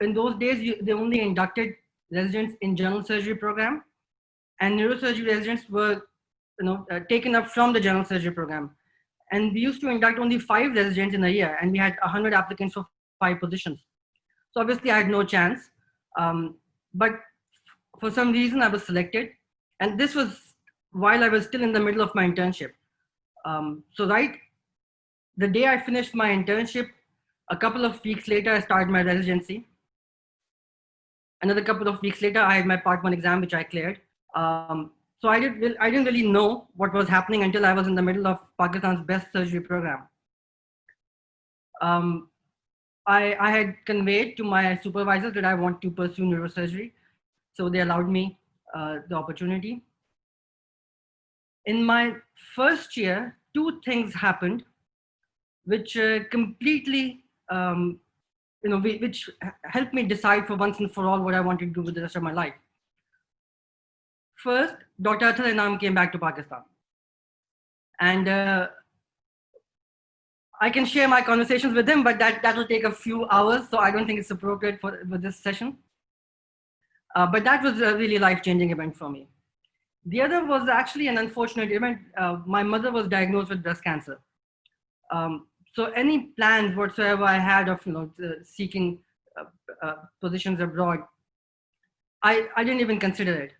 in those days, they only inducted residents in general surgery program, and neurosurgery residents were, taken up from the general surgery program. And we used to induct only 5 residents in a year, and we had 100 applicants for 5 positions. So obviously, I had no chance. But for some reason, I was selected, and this was while I was still in the middle of my internship. So right, the day I finished my internship, a couple of weeks later, I started my residency. Another couple of weeks later, I had my Part 1 exam, which I cleared. So I didn't really know what was happening until I was in the middle of Pakistan's best surgery program. I had conveyed to my supervisors that I want to pursue neurosurgery, so they allowed me the opportunity. In my first year, 2 things happened, which completely, which helped me decide for once and for all what I wanted to do with the rest of my life. First, Dr. Athar Inam came back to Pakistan. And I can share my conversations with him, but that will take a few hours, so I don't think it's appropriate for this session. But that was a really life-changing event for me. The other was actually an unfortunate event. My mother was diagnosed with breast cancer. So any plans whatsoever I had of seeking positions abroad, I didn't even consider it.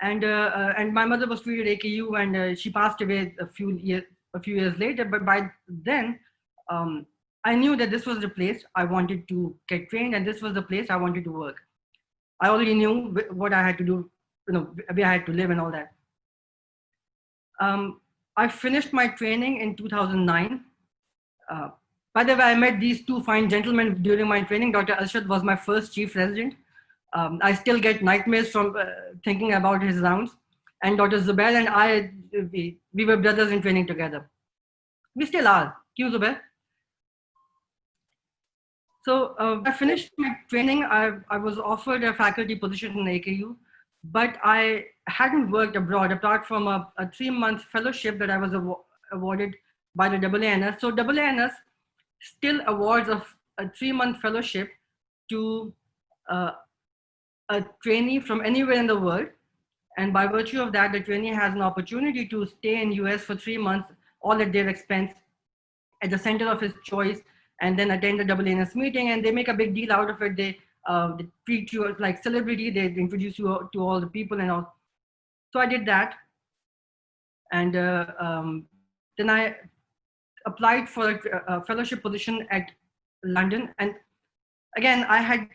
And my mother was treated at AKU, and she passed away a few years later. But by then, I knew that this was the place I wanted to get trained, and this was the place I wanted to work. I already knew what I had to do, where I had to live and all that. I finished my training in 2009. By the way, I met these 2 fine gentlemen during my training. Dr. Arshad was my first chief resident. I still get nightmares from thinking about his rounds. And Dr. Zubair and I, we were brothers in training together. We still are. Kyun, Zubair? So I finished my training. I was offered a faculty position in AKU, but I hadn't worked abroad apart from a 3-month fellowship that I was awarded by the AANS. So AANS still awards a 3-month fellowship to a trainee from anywhere in the world. And by virtue of that, the trainee has an opportunity to stay in US for 3 months, all at their expense, at the center of his choice, and then attend the AANS meeting. And they make a big deal out of it. They treat you as like celebrity. They introduce you to all the people and all. So I did that. And then I applied for a fellowship position at London. And again, I had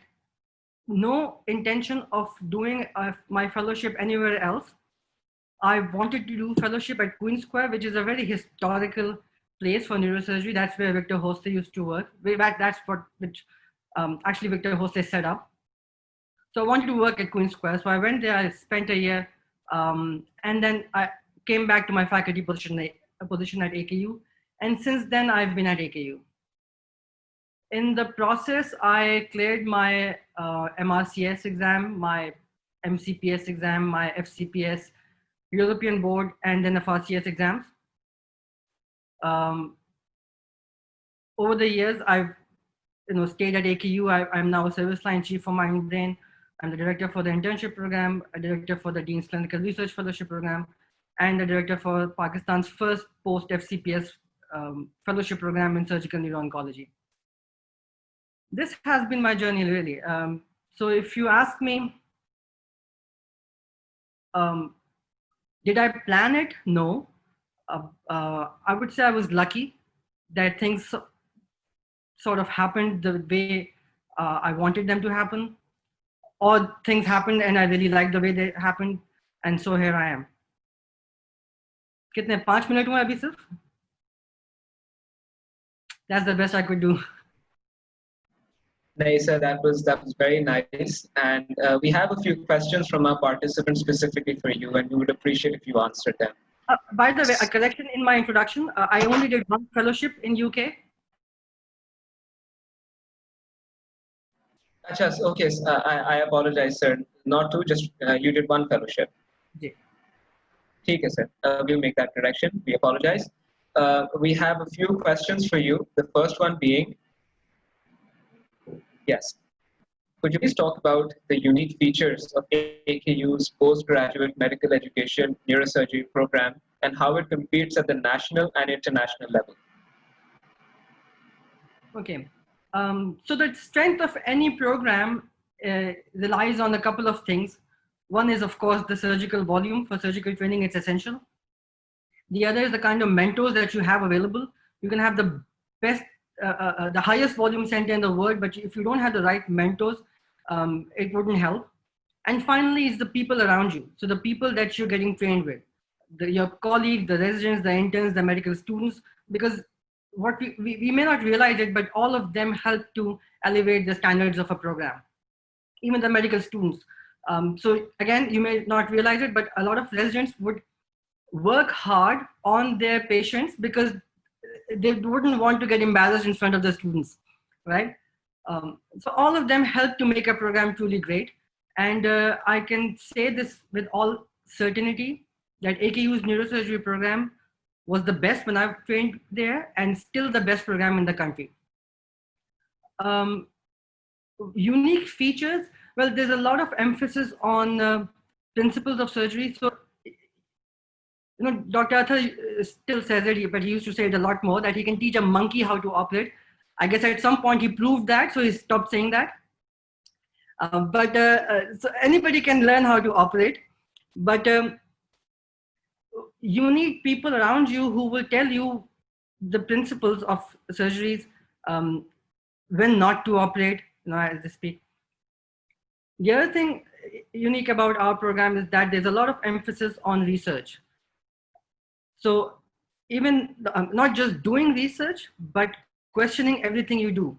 no intention of doing my fellowship anywhere else. I wanted to do fellowship at Queen Square, which is a very historical place for neurosurgery. That's where Victor Hoste used to work. Way back, that's which actually Victor Hoste set up. So I wanted to work at Queen Square. So I went there, I spent a year, and then I came back to my faculty position at AKU. And since then, I've been at AKU. In the process, I cleared my MRCS exam, my MCPS exam, my FCPS, European board, and then FRCS exams. Over the years, I've stayed at AKU. I'm now a service line chief for Mind Brain. I'm the director for the internship program, a director for the Dean's Clinical Research Fellowship program, and the director for Pakistan's first post-FCPS fellowship program in surgical neuro-oncology. This has been my journey, really. So if you ask me, did I plan it? No. I would say I was lucky that things sort of happened the way I wanted them to happen, or things happened and I really liked the way they happened, and so here I am. कितने 5 minutes हुए अभी सिर्फ? That's the best I could do. Nice, sir. That was very nice. And we have a few questions from our participants specifically for you, and we would appreciate if you answered them. By the way, a correction in my introduction. I only did 1 fellowship in UK. Achha, okay, I apologize, sir. Not 2, just you did 1 fellowship. Yeah. Okay, sir. We'll make that correction. We apologize. We have a few questions for you. The first one being, yes. Could you please talk about the unique features of AKU's postgraduate medical education neurosurgery program and how it competes at the national and international level? Okay. So the strength of any program relies on a couple of things. One is, of course, the surgical volume. For surgical training, it's essential. The other is the kind of mentors that you have available. You can have the best, the highest volume center in the world, but if you don't have the right mentors, it wouldn't help. And finally, is the people around you. So the people that you're getting trained with, your colleagues, the residents, the interns, the medical students, because what we may not realize it, but all of them help to elevate the standards of a program, even the medical students. So again, you may not realize it, but a lot of residents would work hard on their patients because they wouldn't want to get embarrassed in front of the students, right? So all of them help to make a program truly great. And I can say this with all certainty that AKU's neurosurgery program was the best when I've trained there and still the best program in the country. Unique features, well, there's a lot of emphasis on principles of surgery. So, you know, Dr. Athar still says it, but he used to say it a lot more, that he can teach a monkey how to operate. I guess at some point he proved that, so he stopped saying that. So anybody can learn how to operate, but you need people around you who will tell you the principles of surgeries, when not to operate, you know, as they speak. The other thing unique about our program is that there's a lot of emphasis on research. So even not just doing research, but questioning everything you do,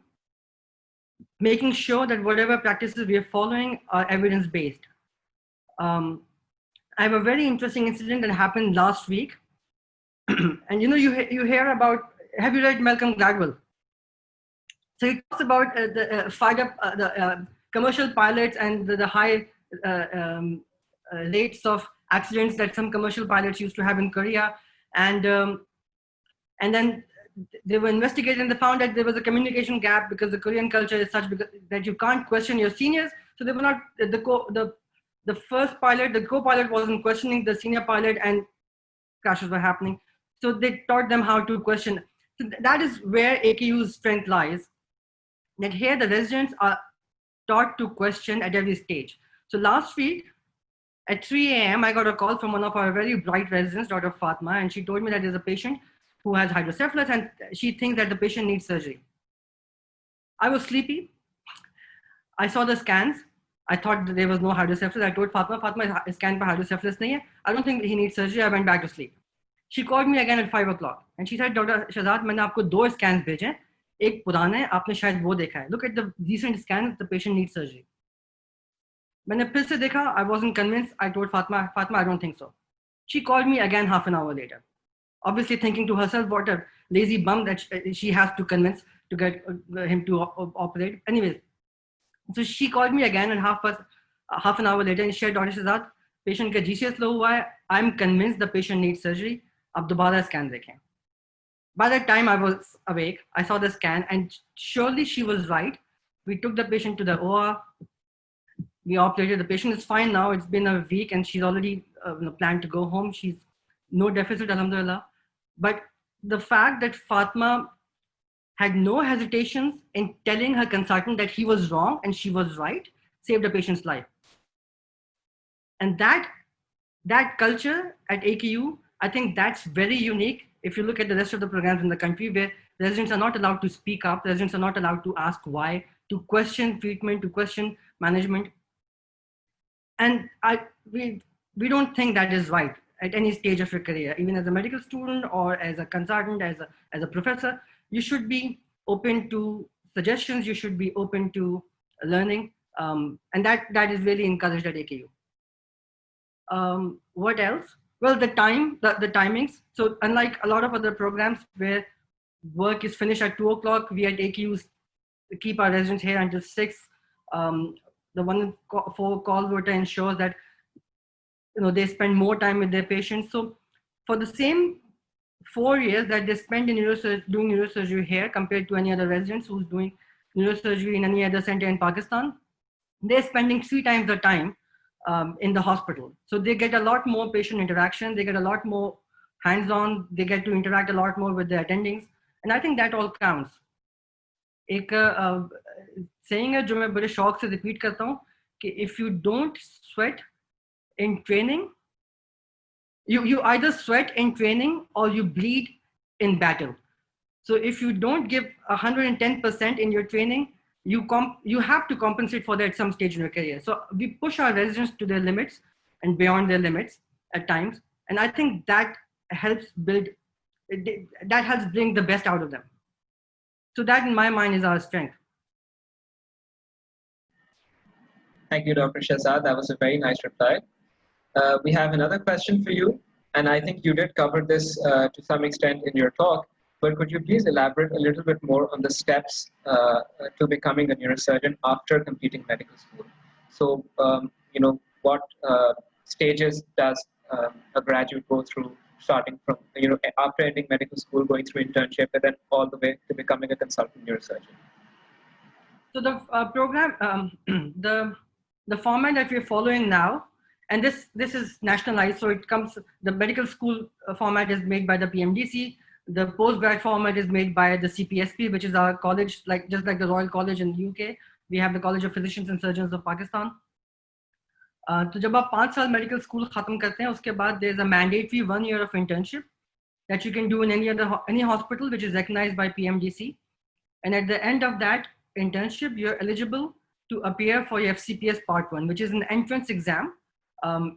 making sure that whatever practices we are following are evidence-based. I have a very interesting incident that happened last week. And you know, you hear about, have you read Malcolm Gladwell? So he talks about the commercial pilots and the high rates of accidents that some commercial pilots used to have in Korea. And then they were investigated and they found that there was a communication gap because the Korean culture is such that you can't question your seniors. So they were not, the first pilot, the co-pilot wasn't questioning the senior pilot and crashes were happening. So they taught them how to question. So that is where AKU's strength lies, that here the residents are taught to question at every stage. So last week at 3 a.m., I got a call from one of our very bright residents, Dr. Fatma, and she told me that there's a patient who has hydrocephalus and she thinks that the patient needs surgery. I was sleepy. I saw the scans. I thought that there was no hydrocephalus. I told Fatma, scan for hydrocephalus nahi hai. I don't think he needs surgery. I went back to sleep. She called me again at 5 o'clock and she said, Dr. Shahzad, मैंने आपको 2 scans भेजे हैं. एक पुराना है, आपने शायद वो देखा है. Look at the recent scans, the patient needs surgery. मैंने फिर से देखा, I wasn't convinced. I told Fatma, I don't think so. She called me again half an hour later, obviously thinking to herself, what a lazy bum that she has to convince to get him to operate. Anyways, so she called me again and half an hour later and she said, Dr. Shahzad, patient का GCS low हुआ है. I'm convinced the patient needs surgery. अब दोबारा scan देखें. By that time I was awake. I saw the scan and surely she was right. We took the patient to the OR. We operated. The patient is fine now. It's been a week and she's already planned to go home. She's no deficit, alhamdulillah. But the fact that Fatma had no hesitations in telling her consultant that he was wrong and she was right saved the patient's life. And that culture at AKU, I think that's very unique. If you look at the rest of the programs in the country where residents are not allowed to speak up, residents are not allowed to ask why, to question treatment, to question management. And we don't think that is right at any stage of your career, even as a medical student or as a consultant, as a professor. You should be open to suggestions, you should be open to learning, and that is really encouraged at AKU. What else? Well, the timings. So unlike a lot of other programs where work is finished at 2 o'clock, we at AKU keep our residents here until 6. The 1-4 call rota ensures that they spend more time with their patients. So for the same 4 years that they spend in doing neurosurgery here compared to any other residents who's doing neurosurgery in any other center in Pakistan, they're spending 3 times the time in the hospital. So they get a lot more patient interaction, they get a lot more hands-on, they get to interact a lot more with the attendings. And I think that all counts. एक saying है जो मैं बड़े शौक से repeat करता हूँ कि if you don't sweat in training, you either sweat in training or you bleed in battle. So if you don't give 110% in your training, you have to compensate for that at some stage in your career. So we push our residents to their limits and beyond their limits at times. And I think that helps bring the best out of them. So that in my mind is our strength. Thank you, Dr. Shahzad. That was a very nice reply. We have another question for you, and I think you did cover this to some extent in your talk, but could you please elaborate a little bit more on the steps to becoming a neurosurgeon after completing medical school? So, what stages does a graduate go through, starting from, after ending medical school, going through internship, and then all the way to becoming a consultant neurosurgeon? So the program, the format that we're following now, and this is nationalized, so it comes, the medical school format is made by the PMDC, the postgrad format is made by the CPSP, which is our college, just like the Royal College in the UK, we have the College of Physicians and Surgeons of Pakistan. तो जब आप 5 साल medical school खत्म करते हैं, उसके बाद there's a mandatory 1 year of internship that you can do in any hospital which is recognized by PMDC. And at the end of that internship, you're eligible to appear for your FCPS Part 1, which is an entrance exam.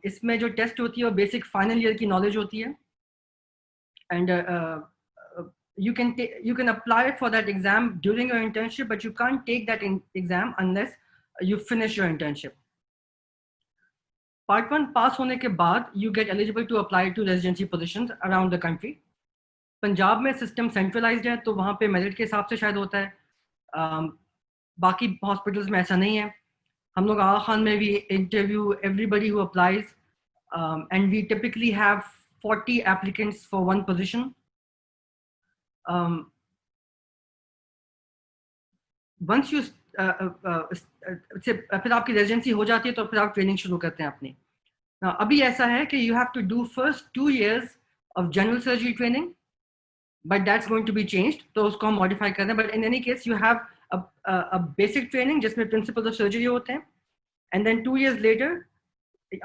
इसमें जो test होती है वो basic final year की knowledge होती है. And you can apply for that exam during your internship, but you can't take that exam unless you finish your internship. Part 1 pass होने के बाद you get eligible to apply to residency positions around the country. Punjab में system centralized है, तो वहाँ पे merit के हिसाब से शायद होता है. बाकी hospitals में ऐसा नहीं है. हम लोग आगा खान में we interview everybody who applies, and we typically have 40 applicants for one position. Once you फिर आपकी रेजिडेंसी हो जाती है तो फिर आप ट्रेनिंग शुरू करते हैं अपनी. अभी ऐसा है कि you have to do first 2 years of general surgery training, but that's going to be changed, तो उसको हम modify कर दें. But in any case you have a basic training जिसमें principles of surgery होते हैं, and then 2 years later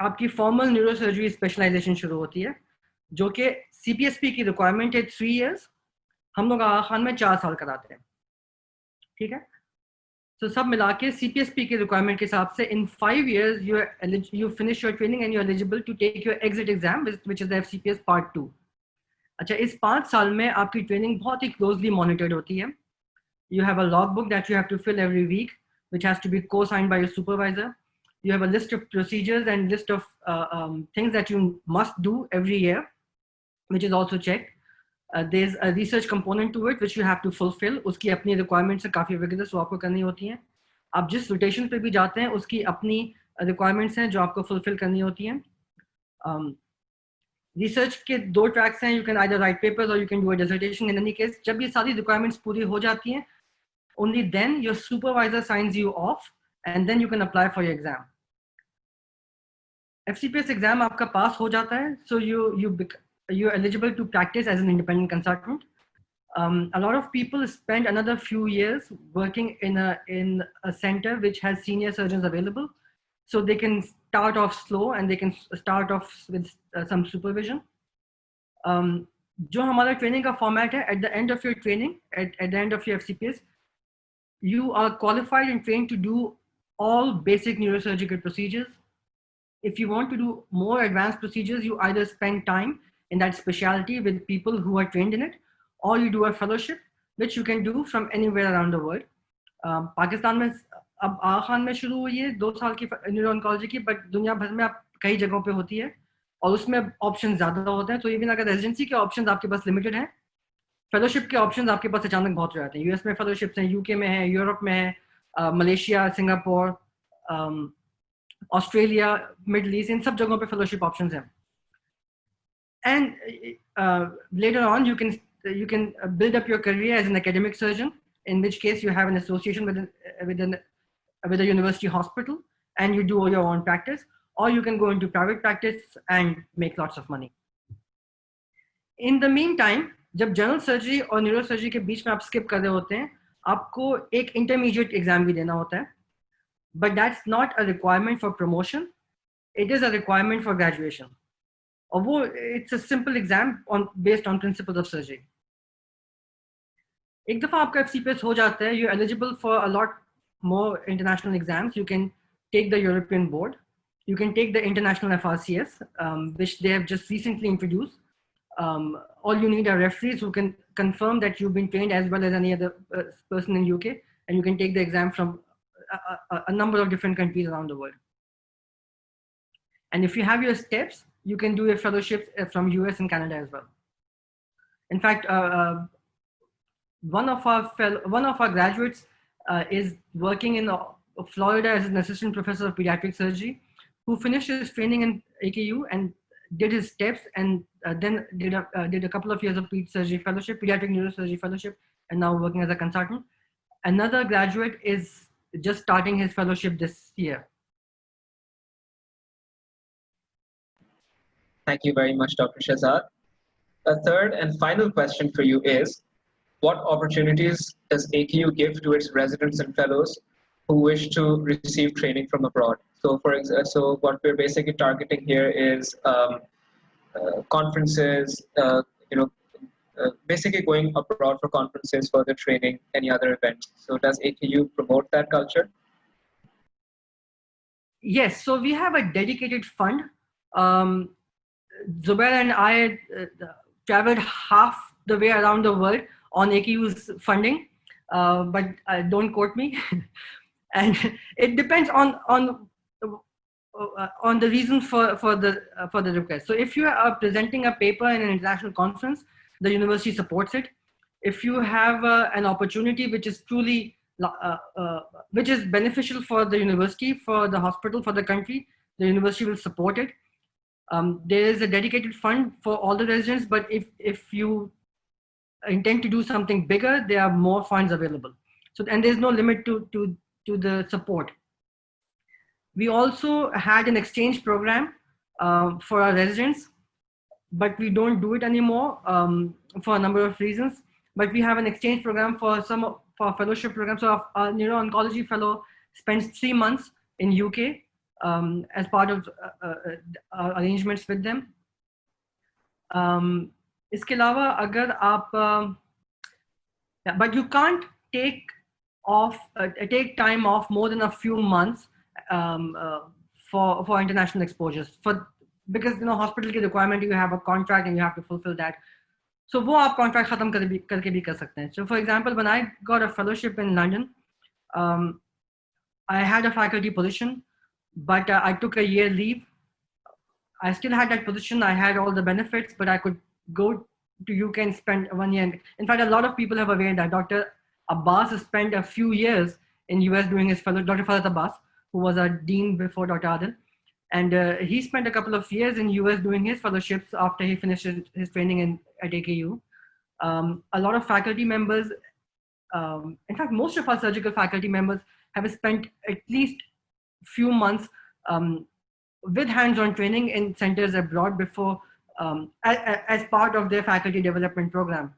आपकी formal neurosurgery specialization शुरू होती है, जो कि CPSP की requirement है 3 years, हम लोग आगा खान में 4 साल कराते हैं. ठीक है. So सब मिला के CPSP के requirement के हिसाब से in 5 years you finish your training and you're eligible to take your exit exam, which is the FCPS Part 2. अच्छा, इस 5 साल में आपकी training बहुत ही closely monitored होती है. You have a logbook that you have to fill every week, which has to be co-signed by your supervisor. You have a list of procedures and list of things that you must do every year, which is also checked. There's a research component to it which you have to fulfill. उसकी अपनी requirements हैं काफ़ी rigorous, वो आपको करनी होती हैं. आप जिस rotation पे भी जाते हैं उसकी अपनी requirements हैं जो आपको fulfill करनी होती हैं. Research के 2 tracks हैं. You can either write papers or you can do a dissertation. In any case, जब ये सारी requirements पूरी हो जाती हैं, only then your supervisor signs you off, and then you can apply for your exam. FCPS exam आपका pass हो जाता है, so you're eligible to practice as an independent consultant. A lot of people spend another few years working in a center which has senior surgeons available, so they can start off slow and they can start off with some supervision. जो हमारा training का format है, at the end of your training, at the end of your FCPS, you are qualified and trained to do all basic neurosurgical procedures. If you want to do more advanced procedures, you either spend time in that specialty with people who are trained in it, or you do a fellowship, which you can do from anywhere around the world. Pakistan में अब आगा खान में शुरू हुई है 2 साल की neuro oncology की, but दुनिया भर में आप कई जगहों पे होती है और उसमें ऑप्शन ज़्यादा होते हैं. तो इवन अगर रेजिडेंसी के ऑप्शंस आपके पास लिमिटेड हैं, फेलोशिप के ऑप्शंस आपके पास अचानक बहुत हो जाते हैं. यूएस में फेलोशिप्स हैं, यूके में है, यूरोप में है, Malaysia, Singapore, Australia, Middle East, इन सब जगहों पे फेलोशिप ऑप्शंस हैं. And later on you can build up your career as an academic surgeon, in which case you have an association with a university hospital, and you do your own practice, or you can go into private practice and make lots of money. In the meantime, जब general surgery और neuro surgery के बीच में आप skip कर रहे होते हैं, आपको एक इंटरमीडिएट एग्जाम भी देना होता है, but that's not a requirement for promotion, it is a requirement for graduation. और वो it's a simple exam based on principles of surgery. एक दफा आपका FCPS हो जाता है, you're eligible for a lot more international exams. You can take the European board, you can take the international FRCS, which they have just recently introduced. All you need are referees who can confirm that you've been trained as well as any other person in UK, and you can take the exam from a number of different countries around the world. And if you have your steps, you can do your fellowships from US and Canada as well. In fact, one of our graduates is working in Florida as an assistant professor of pediatric surgery, who finished his training in AKU and did his steps, and then did a couple of years of pediatric neurosurgery fellowship, and now working as a consultant. Another graduate is just starting his fellowship this year. Thank you very much, Dr. Shehzad. A third and final question for you is, what opportunities does AKU give to its residents and fellows who wish to receive training from abroad? So, so what we're basically targeting here is conferences, basically going abroad for conferences, further training, any other events. So does AKU promote that culture? Yes, so we have a dedicated fund. Zubair and I traveled half the way around the world on AKU's funding, but don't quote me. And it depends on the reason for the request. So if you are presenting a paper in an international conference, the university supports it. If you have an opportunity which is truly which is beneficial for the university, for the hospital, for the country, the university will support it. There is a dedicated fund for all the residents, but if you intend to do something bigger, there are more funds available. So, and there's no limit to the support. We also had an exchange program for our residents, but we don't do it anymore for a number of reasons. But we have an exchange program for our fellowship program. So our neuro-oncology fellow spends 3 months in UK as part of our arrangements with them. इसके अलावा अगर आप but you can't take time off more than a few months for international exposures, because hospital की requirement, you have a contract and you have to fulfill that. So वो आप contract खत्म करके भी कर सकते हैं. So for example, when I got a fellowship in London, I had a faculty position, but I took a year leave. I still had that position. I had all the benefits, but I could go to UK and spend 1 year. In fact, a lot of people have availed that. Dr. Abbas has spent a few years in US doing his fellowship. Dr. Farhat Abbas, who was a dean before Dr. Adil, and he spent a couple of years in US doing his fellowships after he finished his training at AKU. A lot of faculty members, in fact, most of our surgical faculty members have spent at least few months with hands-on training in centers abroad before, as part of their faculty development program.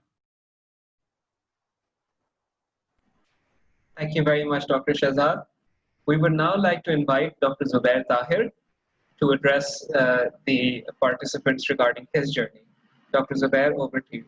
Thank you very much, Dr. Shehzad. We would now like to invite Dr. Zubair Tahir to address the participants regarding his journey. Dr. Zubair, over to you.